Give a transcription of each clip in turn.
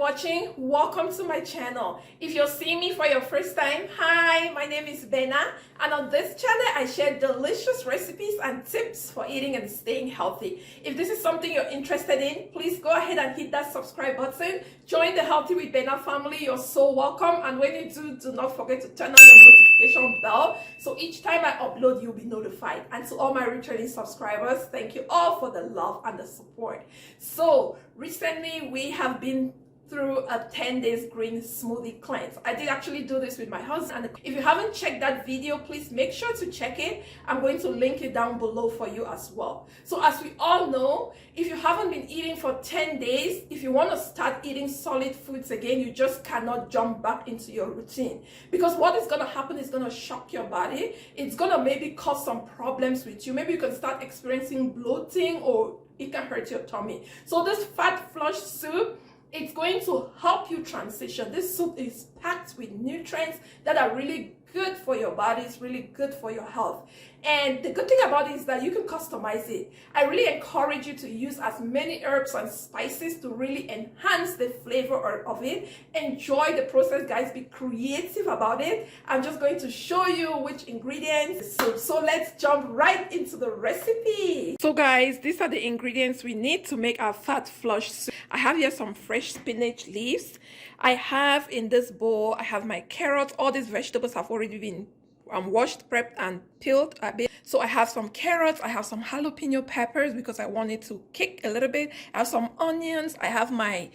watching, welcome to my channel. If you're seeing me for your first time, hi, my name is Bena, and on this channel I share delicious recipes and tips for eating and staying healthy. If this is something you're interested in, please go ahead and hit that subscribe button. Join the Healthy with Bena family. You're so welcome, and when you do not forget to turn on your notification bell so each time I upload you'll be notified. And to all my returning subscribers, thank you all for the love and the support. So recently we have been through a 10 days green smoothie cleanse. I did actually do this with my husband, and if you haven't checked that video, please make sure to check it. I'm going to link it down below for you as well. So as we all know, if you haven't been eating for 10 days, if you want to start eating solid foods again, you just cannot jump back into your routine, because what is going to happen is going to shock your body. It's going to maybe cause some problems with you. Maybe you can start experiencing bloating, or it can hurt your tummy. So this fat flush soup, it's going to help you transition. This soup is packed with nutrients that are really good for your body. It's really good for your health. And the good thing about it is that you can customize it. I really encourage you to use as many herbs and spices to really enhance the flavor of it. Enjoy the process, guys. Be creative about it. I'm just going to show you which ingredients. So let's jump right into the recipe. So guys, these are the ingredients we need to make our fat flush soup. I have here some fresh spinach leaves. I have in this bowl, I have my carrots. All these vegetables have already been washed, prepped, and peeled a bit. So I have some carrots, I have some jalapeno peppers because I want it to kick a little bit. I have some onions, I have my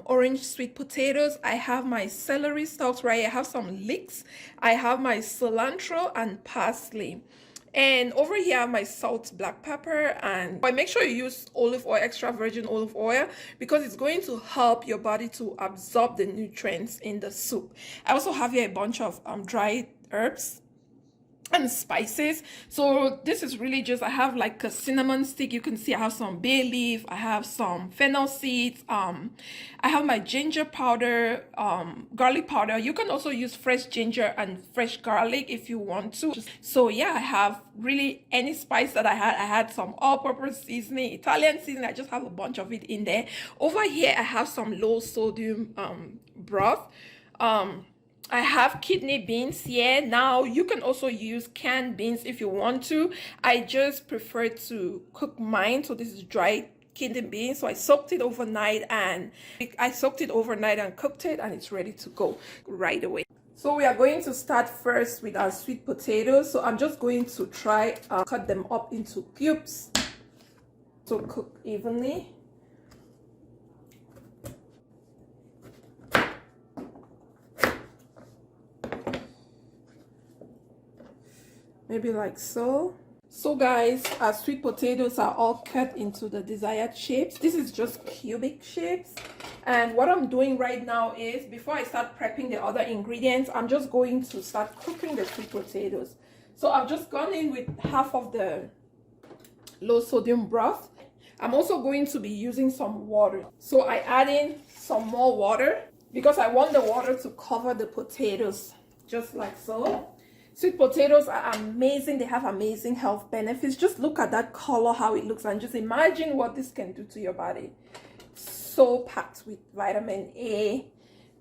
orange sweet potatoes, I have my celery stalks right here, I have some leeks, I have my cilantro and parsley. And over here I have my salt, black pepper, and make sure you use olive oil, extra virgin olive oil, because it's going to help your body to absorb the nutrients in the soup. I also have here a bunch of dried herbs and spices. So this is really just, I have like a cinnamon stick. You can see I have some bay leaf, I have some fennel seeds, I have my ginger powder, garlic powder. You can also use fresh ginger and fresh garlic if you want to. So yeah, I have really any spice that I had some all-purpose seasoning, Italian seasoning. I just have a bunch of it in there. Over here I have some low sodium broth. I have kidney beans here. Now you can also use canned beans if you want to. I just prefer to cook mine. So this is dried kidney beans. So I soaked it overnight and cooked it, and it's ready to go right away. So we are going to start first with our sweet potatoes. So I'm just going to try cut them up into cubes to cook evenly. Maybe like so. So guys, our sweet potatoes are all cut into the desired shapes. This is just cubic shapes. And what I'm doing right now is, before I start prepping the other ingredients, I'm just going to start cooking the sweet potatoes. So I've just gone in with half of the low sodium broth. I'm also going to be using some water. So I add in some more water because I want the water to cover the potatoes, just like so. Sweet potatoes are amazing. They have amazing health benefits. Just look at that color, how it looks, and just imagine what this can do to your body. So packed with vitamin A,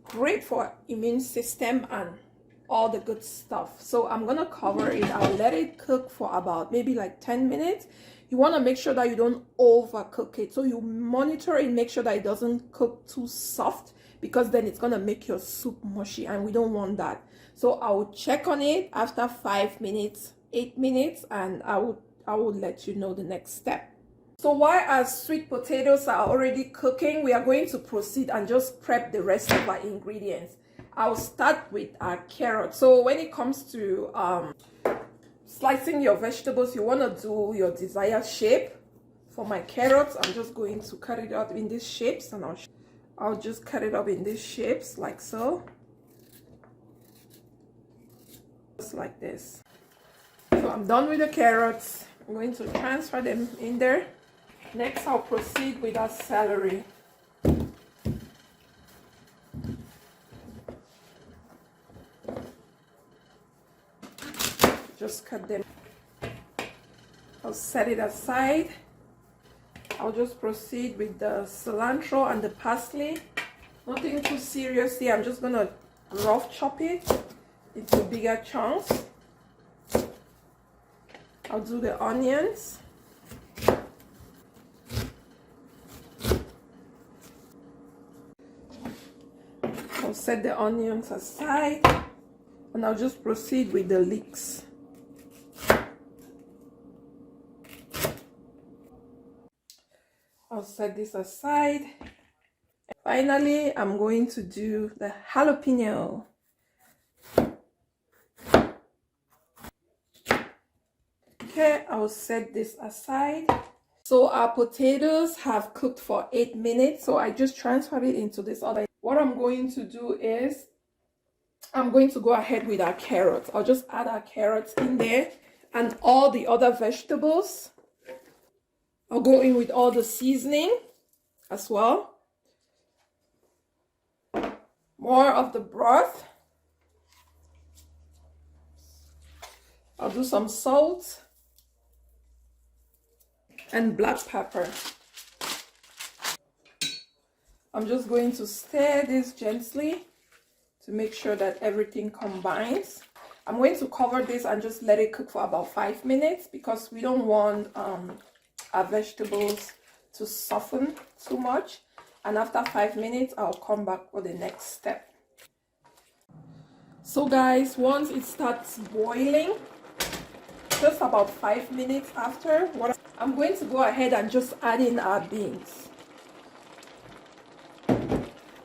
great for immune system and all the good stuff. So I'm gonna cover it. I'll let it cook for about maybe like 10 minutes. You want to make sure that you don't overcook it. So you monitor it, make sure that it doesn't cook too soft, because then it's gonna make your soup mushy, and we don't want that. So I will check on it after 5 minutes, 8 minutes, and I will let you know the next step. So while our sweet potatoes are already cooking, we are going to proceed and just prep the rest of our ingredients. I'll start with our carrots. So when it comes to slicing your vegetables, you want to do your desired shape. For my carrots, I'm just going to cut it up in these shapes, and I'll just cut it up in these shapes like so. Just like this. So I'm done with the carrots. I'm going to transfer them in there. Next, I'll proceed with our celery. Just cut them. I'll set it aside. I'll just proceed with the cilantro and the parsley. Nothing too seriously. I'm just gonna rough chop it into bigger chunks. I'll do the onions. I'll set the onions aside and I'll just proceed with the leeks. I'll set this aside. Finally, I'm going to do the jalapeno. Okay, I'll set this aside. So our potatoes have cooked for 8 minutes, so I just transferred it into this other. What I'm going to do is I'm going to go ahead with our carrots. I'll just add our carrots in there and all the other vegetables. I'll go in with all the seasoning as well. More of the broth. I'll do some salt and black pepper. I'm just going to stir this gently to make sure that everything combines. I'm going to cover this and just let it cook for about 5 minutes because we don't want our vegetables to soften too much. And after 5 minutes, I'll come back for the next step. So guys, once it starts boiling, just about 5 minutes after, I'm going to go ahead and just add in our beans.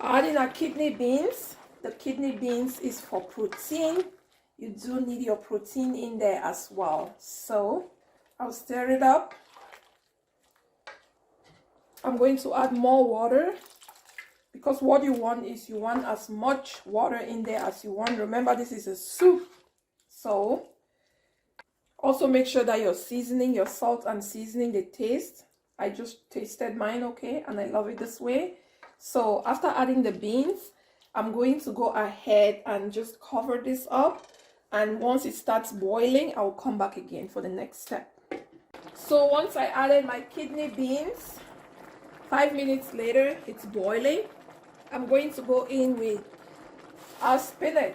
Add in our kidney beans. The kidney beans is for protein. You do need your protein in there as well. So I'll stir it up. I'm going to add more water because what you want is you want as much water in there as you want. Remember, this is a soup. So also make sure that your seasoning, your salt and seasoning, the taste. I just tasted mine, okay, and I love it this way. So after adding the beans, I'm going to go ahead and just cover this up. And once it starts boiling, I'll come back again for the next step. So once I added my kidney beans, 5 minutes later, it's boiling. I'm going to go in with our spinach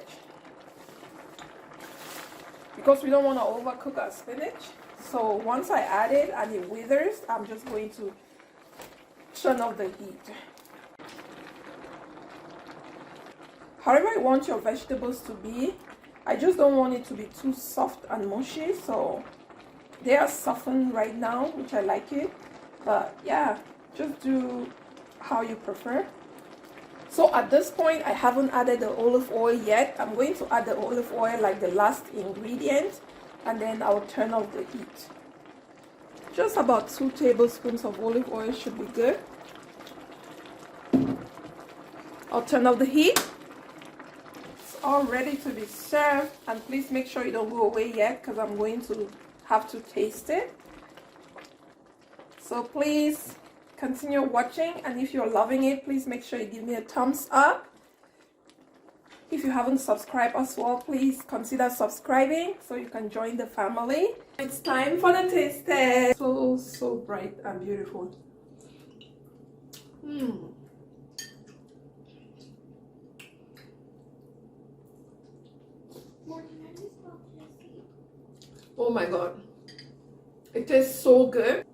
because we don't want to overcook our spinach. So once I add it and it withers, I'm just going to turn off the heat. However you want your vegetables to be, I just don't want it to be too soft and mushy. So they are softened right now, which I like it. But yeah, just do how you prefer. So at this point, I haven't added the olive oil yet. I'm going to add the olive oil like the last ingredient, and then I'll turn off the heat. Just about 2 tablespoons of olive oil should be good. I'll turn off the heat. It's all ready to be served, and please make sure you don't go away yet because I'm going to have to taste it. So please continue watching, and if you're loving it, please make sure you give me a thumbs up. If you haven't subscribed as well, please consider subscribing so you can join the family. It's time for the taste test. So bright and beautiful. Oh my god, it tastes so good.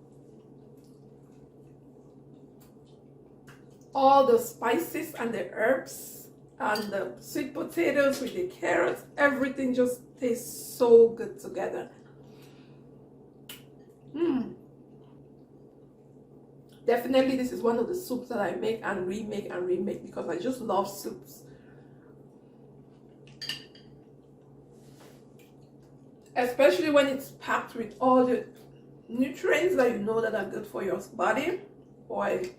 All the spices and the herbs and the sweet potatoes with the carrots, everything just tastes so good together. Definitely this is one of the soups that I make and remake because I just love soups. Especially when it's packed with all the nutrients that you know that are good for your body. Boy,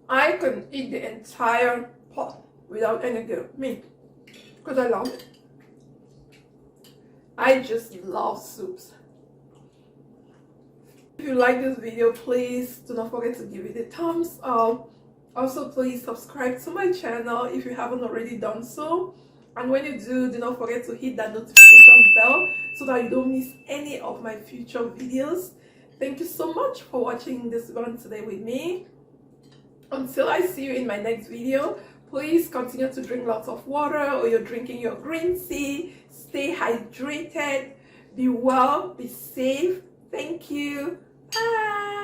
I can eat the entire pot without any guilt. Me, because I love it. I just love soups. If you like this video, please do not forget to give it a thumbs up. Also, please subscribe to my channel if you haven't already done so. And when you do not forget to hit that notification bell so that you don't miss any of my future videos. Thank you so much for watching this one today with me. Until I see you in my next video, please continue to drink lots of water, or you're drinking your green tea. Stay hydrated, be well, be safe. Thank you. Bye.